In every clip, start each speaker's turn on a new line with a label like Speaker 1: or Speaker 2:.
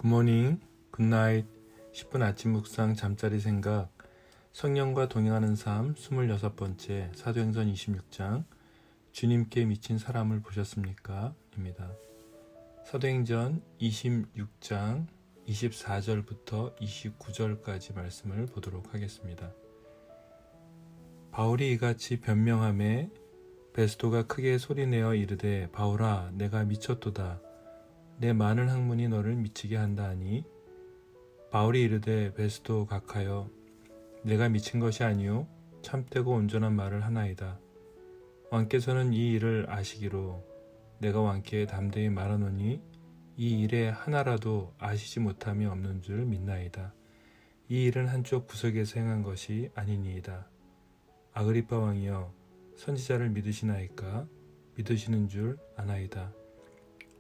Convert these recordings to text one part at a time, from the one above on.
Speaker 1: 굿모닝, 굿나잇, 10분 아침 묵상 잠자리 생각 성령과 동행하는 삶 26번째 사도행전 26장 주님께 미친 사람을 보셨습니까? 입니다. 사도행전 26장 24절부터 29절까지 말씀을 보도록 하겠습니다. 바울이 이같이 변명하매 베스도가 크게 소리내어 이르되 바울아 내가 미쳤도다. 내 많은 학문이 너를 미치게 한다 하니 바울이 이르되 베스도 각하여 내가 미친 것이 아니요 참되고 온전한 말을 하나이다. 왕께서는 이 일을 아시기로 내가 왕께 담대히 말하노니 이 일에 하나라도 아시지 못함이 없는 줄 믿나이다. 이 일은 한쪽 구석에서 행한 것이 아니니이다. 아그리빠 왕이여 선지자를 믿으시나이까? 믿으시는 줄 아나이다.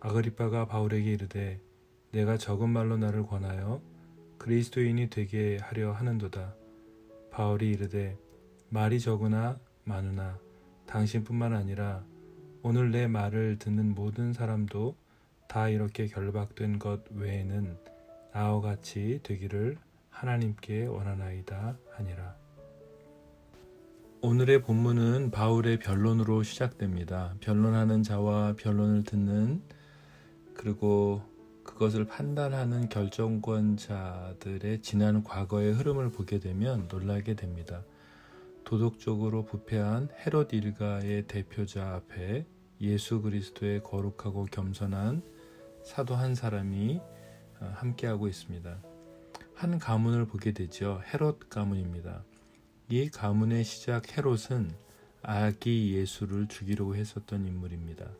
Speaker 1: 아그리빠가 바울에게 이르되 내가 적은 말로 나를 권하여 그리스도인이 되게 하려 하는도다. 바울이 이르되 말이 적으나 많으나 당신뿐만 아니라 오늘 내 말을 듣는 모든 사람도 다 이렇게 결박된 것 외에는 나와 같이 되기를 하나님께 원하나이다 하니라. 오늘의 본문은 바울의 변론으로 시작됩니다. 변론하는 자와 변론을 듣는 그리고 그것을 판단하는 결정권자들의 지난 과거의 흐름을 보게 되면 놀라게 됩니다. 도덕적으로 부패한 헤롯 일가의 대표자 앞에 예수 그리스도의 거룩하고 겸손한 사도 한 사람이 함께하고 있습니다. 한 가문을 보게 되죠. 헤롯 가문입니다. 이 가문의 시작 헤롯은 아기 예수를 죽이려고 했었던 인물입니다.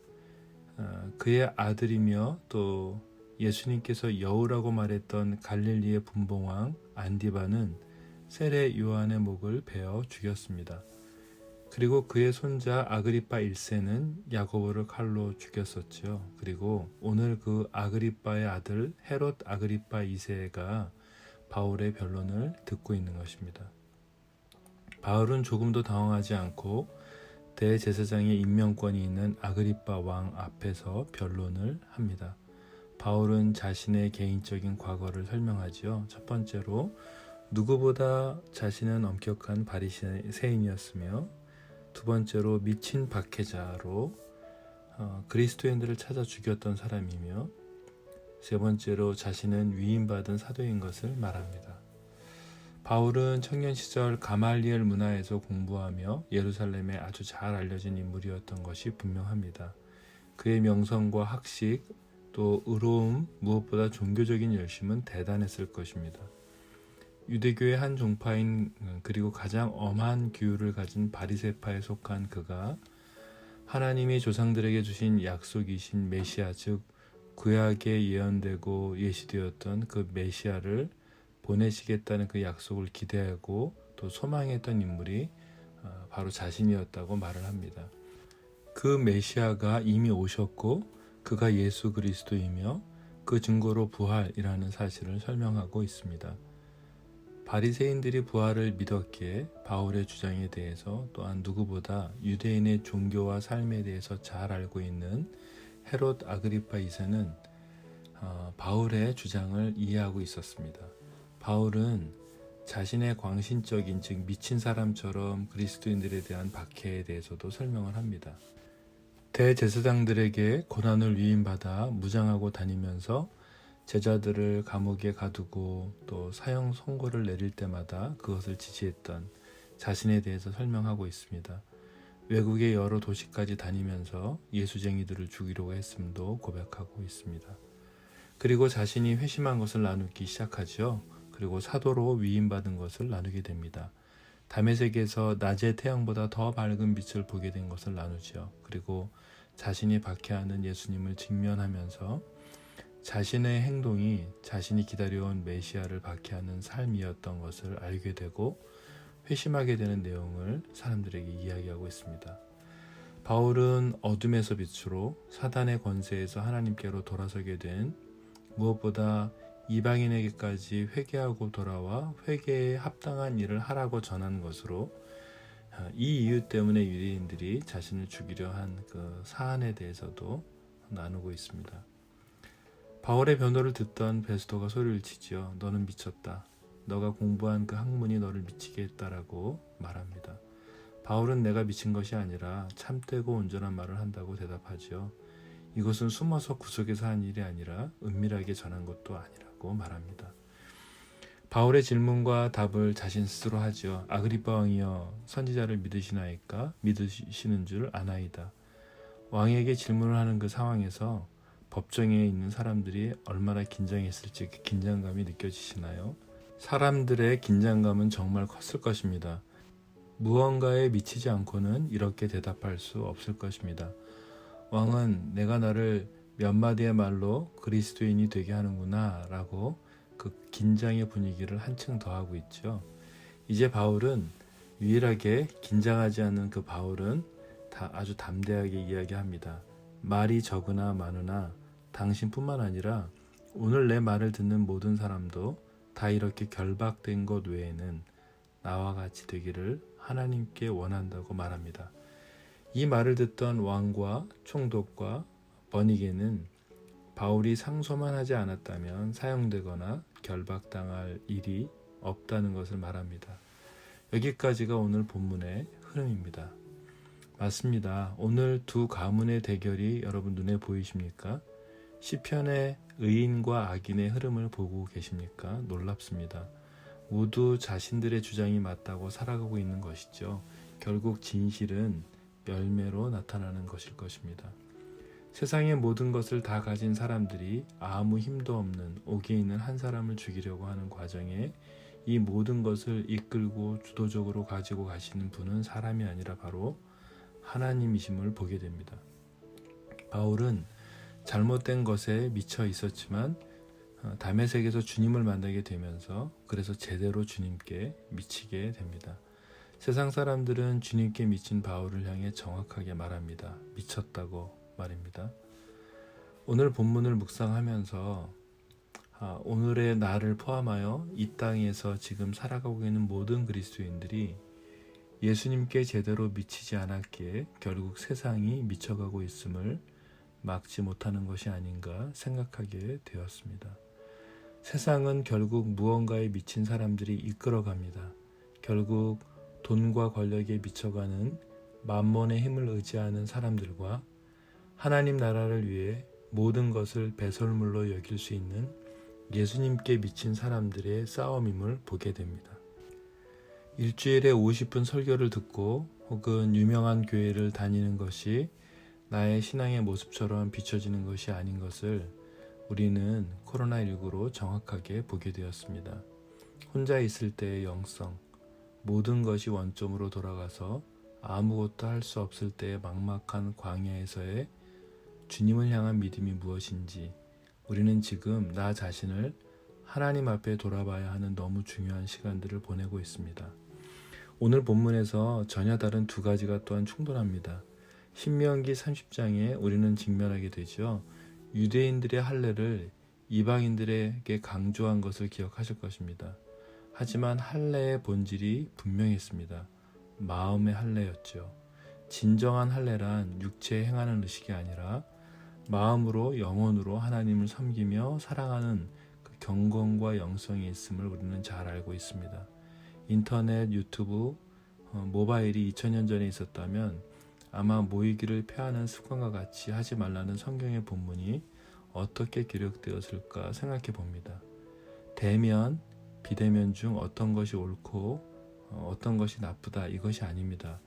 Speaker 1: 그의 아들이며 또 예수님께서 여우라고 말했던 갈릴리의 분봉왕 안디바는 세례 요한의 목을 베어 죽였습니다. 그리고 그의 손자 아그리빠 1세는 야고보를 칼로 죽였었죠. 그리고 오늘 그 아그리빠의 아들 헤롯 아그리빠 2세가 바울의 변론을 듣고 있는 것입니다. 바울은 조금도 당황하지 않고 대제사장의 임명권이 있는 아그리빠 왕 앞에서 변론을 합니다. 바울은 자신의 개인적인 과거를 설명하지요. 첫 번째로 누구보다 자신은 엄격한 바리새인이었으며 두 번째로 미친 박해자로 그리스도인들을 찾아 죽였던 사람이며 세 번째로 자신은 위임받은 사도인 것을 말합니다. 바울은 청년 시절 가말리엘 문화에서 공부하며 예루살렘에 아주 잘 알려진 인물이었던 것이 분명합니다. 그의 명성과 학식, 또 의로움, 무엇보다 종교적인 열심은 대단했을 것입니다. 유대교의 한 종파인 그리고 가장 엄한 규율을 가진 바리새파에 속한 그가 하나님이 조상들에게 주신 약속이신 메시아, 즉 구약에 예언되고 예시되었던 그 메시아를 보내시겠다는 그 약속을 기대하고 또 소망했던 인물이 바로 자신이었다고 말을 합니다. 그 메시아가 이미 오셨고 그가 예수 그리스도이며 그 증거로 부활이라는 사실을 설명하고 있습니다. 바리새인들이 부활을 믿었기에 바울의 주장에 대해서 또한 누구보다 유대인의 종교와 삶에 대해서 잘 알고 있는 헤롯 아그리파 2세는 바울의 주장을 이해하고 있었습니다. 바울은 자신의 광신적인 즉 미친 사람처럼 그리스도인들에 대한 박해에 대해서도 설명을 합니다. 대제사장들에게 고난을 위임받아 무장하고 다니면서 제자들을 감옥에 가두고 또 사형 선고를 내릴 때마다 그것을 지지했던 자신에 대해서 설명하고 있습니다. 외국의 여러 도시까지 다니면서 예수쟁이들을 죽이려고 했음도 고백하고 있습니다. 그리고 자신이 회심한 것을 나누기 시작하죠. 그리고 사도로 위임받은 것을 나누게 됩니다. 다메섹에서 낮의 태양보다 더 밝은 빛을 보게 된 것을 나누죠. 그리고 자신이 박해하는 예수님을 직면하면서 자신의 행동이 자신이 기다려온 메시아를 박해하는 삶이었던 것을 알게 되고 회심하게 되는 내용을 사람들에게 이야기하고 있습니다. 바울은 어둠에서 빛으로 사단의 권세에서 하나님께로 돌아서게 된 무엇보다 이방인에게까지 회개하고 돌아와 회개에 합당한 일을 하라고 전한 것으로 이 이유 때문에 유대인들이 자신을 죽이려 한 그 사안에 대해서도 나누고 있습니다. 바울의 변호를 듣던 베스토가 소리를 치지요. 너는 미쳤다. 너가 공부한 그 학문이 너를 미치게 했다라고 말합니다. 바울은 내가 미친 것이 아니라 참되고 온전한 말을 한다고 대답하지요. 이것은 숨어서 구석에서 한 일이 아니라 은밀하게 전한 것도 아니라고 말합니다. 바울의 질문과 답을 자신 스스로 하지요. 아그리빠 왕이여, 선지자를 믿으시나이까? 믿으시는 줄 아나이다. 왕에게 질문을 하는 그 상황에서 법정에 있는 사람들이 얼마나 긴장했을지 그 긴장감이 느껴지시나요? 사람들의 긴장감은 정말 컸을 것입니다. 무언가에 미치지 않고는 이렇게 대답할 수 없을 것입니다. 왕은 내가 너를 몇 마디의 말로 그리스도인이 되게 하는구나 라고 그 긴장의 분위기를 한층 더하고 있죠. 이제 바울은 유일하게 긴장하지 않는 그 바울은 아주 담대하게 이야기합니다. 말이 적으나 많으나 당신뿐만 아니라 오늘 내 말을 듣는 모든 사람도 다 이렇게 결박된 것 외에는 나와 같이 되기를 하나님께 원한다고 말합니다. 이 말을 듣던 왕과 총독과 버니게는 바울이 상소만 하지 않았다면 사형되거나 결박당할 일이 없다는 것을 말합니다. 여기까지가 오늘 본문의 흐름입니다. 맞습니다. 오늘 두 가문의 대결이 여러분 눈에 보이십니까? 시편의 의인과 악인의 흐름을 보고 계십니까? 놀랍습니다. 모두 자신들의 주장이 맞다고 살아가고 있는 것이죠. 결국 진실은 열매로 나타나는 것일 것입니다. 세상의 모든 것을 다 가진 사람들이 아무 힘도 없는 옥에 있는 한 사람을 죽이려고 하는 과정에 이 모든 것을 이끌고 주도적으로 가지고 가시는 분은 사람이 아니라 바로 하나님이심을 보게 됩니다. 바울은 잘못된 것에 미쳐 있었지만 다메섹에서 주님을 만나게 되면서 그래서 제대로 주님께 미치게 됩니다. 세상 사람들은 주님께 미친 바울을 향해 정확하게 말합니다. 미쳤다고 말입니다. 오늘 본문을 묵상하면서 오늘의 나를 포함하여 이 땅에서 지금 살아가고 있는 모든 그리스도인들이 예수님께 제대로 미치지 않았기에 결국 세상이 미쳐가고 있음을 막지 못하는 것이 아닌가 생각하게 되었습니다. 세상은 결국 무언가에 미친 사람들이 이끌어갑니다. 결국 돈과 권력에 미쳐가는 만몬의 힘을 의지하는 사람들과 하나님 나라를 위해 모든 것을 배설물로 여길 수 있는 예수님께 미친 사람들의 싸움임을 보게 됩니다. 일주일에 50분 설교를 듣고 혹은 유명한 교회를 다니는 것이 나의 신앙의 모습처럼 비춰지는 것이 아닌 것을 우리는 코로나19로 정확하게 보게 되었습니다. 혼자 있을 때의 영성, 모든 것이 원점으로 돌아가서 아무것도 할 수 없을 때의 막막한 광야에서의 주님을 향한 믿음이 무엇인지 우리는 지금 나 자신을 하나님 앞에 돌아봐야 하는 너무 중요한 시간들을 보내고 있습니다. 오늘 본문에서 전혀 다른 두 가지가 또한 충돌합니다. 신명기 30장에 우리는 직면하게 되죠. 유대인들의 할례를 이방인들에게 강조한 것을 기억하실 것입니다. 하지만 할례의 본질이 분명했습니다. 마음의 할례였죠. 진정한 할례란 육체에 행하는 의식이 아니라 마음으로 영혼으로 하나님을 섬기며 사랑하는 그 경건과 영성이 있음을 우리는 잘 알고 있습니다. 인터넷, 유튜브, 모바일이 2000년 전에 있었다면 아마 모이기를 패하는 습관과 같이 하지 말라는 성경의 본문이 어떻게 기록되었을까 생각해 봅니다. 대면, 비대면 중 어떤 것이 옳고 어떤 것이 나쁘다 이것이 아닙니다.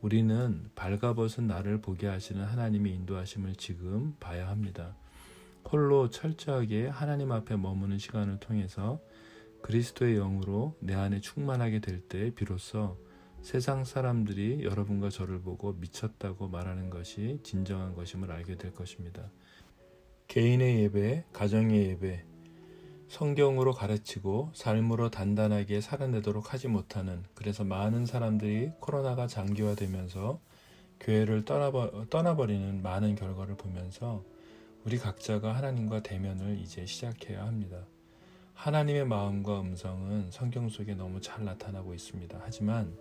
Speaker 1: 우리는 발가벗은 나를 보게 하시는 하나님의 인도하심을 지금 봐야 합니다. 홀로 철저하게 하나님 앞에 머무는 시간을 통해서 그리스도의 영으로 내 안에 충만하게 될 때 비로소 세상 사람들이 여러분과 저를 보고 미쳤다고 말하는 것이 진정한 것임을 알게 될 것입니다. 개인의 예배, 가정의 예배, 성경으로 가르치고 삶으로 단단하게 살아내도록 하지 못하는, 그래서 많은 사람들이 코로나가 장기화되면서 교회를 떠나버리는 많은 결과를 보면서 우리 각자가 하나님과 대면을 이제 시작해야 합니다. 하나님의 마음과 음성은 성경 속에 너무 잘 나타나고 있습니다. 하지만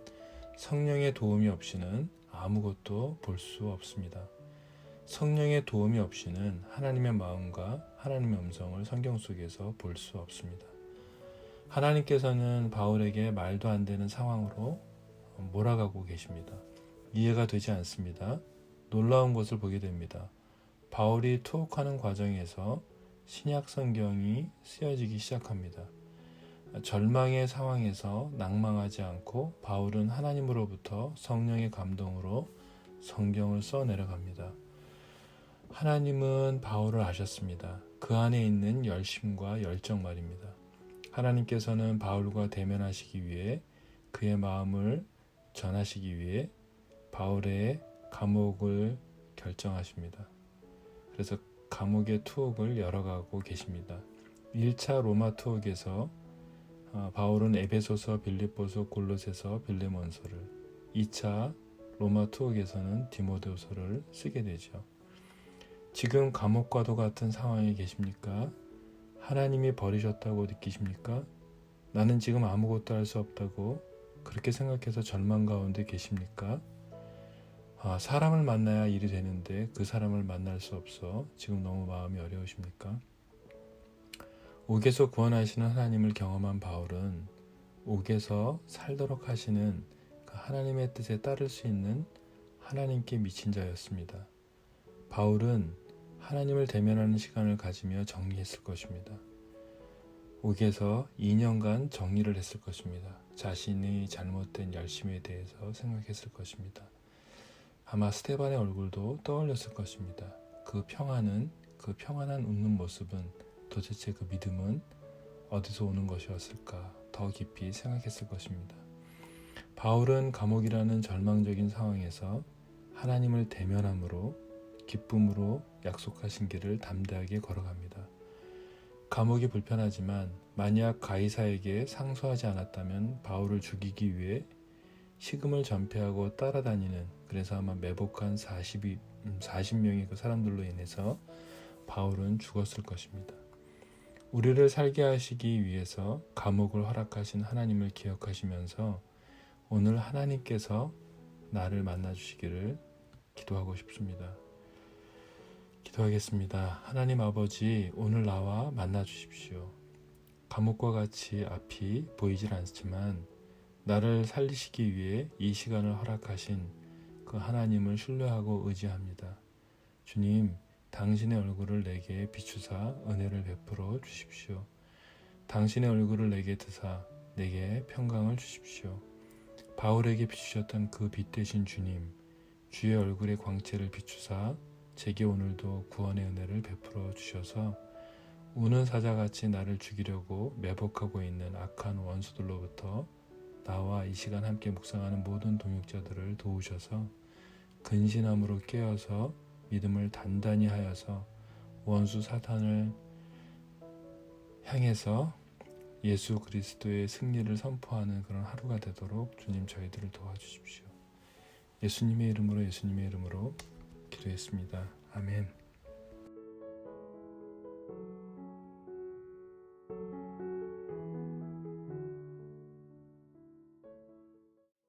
Speaker 1: 성령의 도움이 없이는 아무것도 볼 수 없습니다. 성령의 도움이 없이는 하나님의 마음과 하나님의 음성을 성경 속에서 볼 수 없습니다. 하나님께서는 바울에게 말도 안 되는 상황으로 몰아가고 계십니다. 이해가 되지 않습니다. 놀라운 것을 보게 됩니다. 바울이 투옥하는 과정에서 신약 성경이 쓰여지기 시작합니다. 절망의 상황에서 낭망하지 않고 바울은 하나님으로부터 성령의 감동으로 성경을 써 내려갑니다. 하나님은 바울을 아셨습니다. 그 안에 있는 열심과 열정 말입니다. 하나님께서는 바울과 대면하시기 위해 그의 마음을 전하시기 위해 바울의 감옥을 결정하십니다. 그래서 감옥의 투옥을 열어가고 계십니다. 1차 로마 투옥에서 바울은 에베소서, 빌립보서, 골로새서, 빌레몬서를, 2차 로마 투옥에서는 디모데후서를 쓰게 되죠. 지금 감옥과도 같은 상황에 계십니까? 하나님이 버리셨다고 느끼십니까? 나는 지금 아무것도 할 수 없다고 그렇게 생각해서 절망 가운데 계십니까? 사람을 만나야 일이 되는데 그 사람을 만날 수 없어 지금 너무 마음이 어려우십니까? 옥에서 구원하시는 하나님을 경험한 바울은 옥에서 살도록 하시는 그 하나님의 뜻에 따를 수 있는 하나님께 미친 자였습니다. 바울은 하나님을 대면하는 시간을 가지며 정리했을 것입니다. 옥에서 2년간 정리를 했을 것입니다. 자신의 잘못된 열심에 대해서 생각했을 것입니다. 아마 스데반의 얼굴도 떠올렸을 것입니다. 그 평안한 웃는 모습은, 도대체 그 믿음은 어디서 오는 것이었을까 더 깊이 생각했을 것입니다. 바울은 감옥이라는 절망적인 상황에서 하나님을 대면함으로 기쁨으로 약속하신 길을 담대하게 걸어갑니다. 감옥이 불편하지만 만약 가이사에게 상소하지 않았다면 바울을 죽이기 위해 식음을 전폐하고 따라다니는, 그래서 아마 매복한 40명의 그 사람들로 인해서 바울은 죽었을 것입니다. 우리를 살게 하시기 위해서 감옥을 허락하신 하나님을 기억하시면서 오늘 하나님께서 나를 만나주시기를 기도하고 싶습니다. 기도하겠습니다. 하나님 아버지, 오늘 나와 만나주십시오. 감옥과 같이 앞이 보이질 않지만 나를 살리시기 위해 이 시간을 허락하신 그 하나님을 신뢰하고 의지합니다. 주님, 당신의 얼굴을 내게 비추사 은혜를 베풀어 주십시오. 당신의 얼굴을 내게 드사 내게 평강을 주십시오. 바울에게 비추셨던 그 빛 되신 주님, 주의 얼굴의 광채를 비추사 제게 오늘도 구원의 은혜를 베풀어 주셔서 우는 사자같이 나를 죽이려고 매복하고 있는 악한 원수들로부터 나와 이 시간 함께 묵상하는 모든 동역자들을 도우셔서 근신함으로 깨어서 믿음을 단단히 하여서 원수 사탄을 향해서 예수 그리스도의 승리를 선포하는 그런 하루가 되도록 주님 저희들을 도와주십시오. 예수님의 이름으로 기도했습니다. 아멘.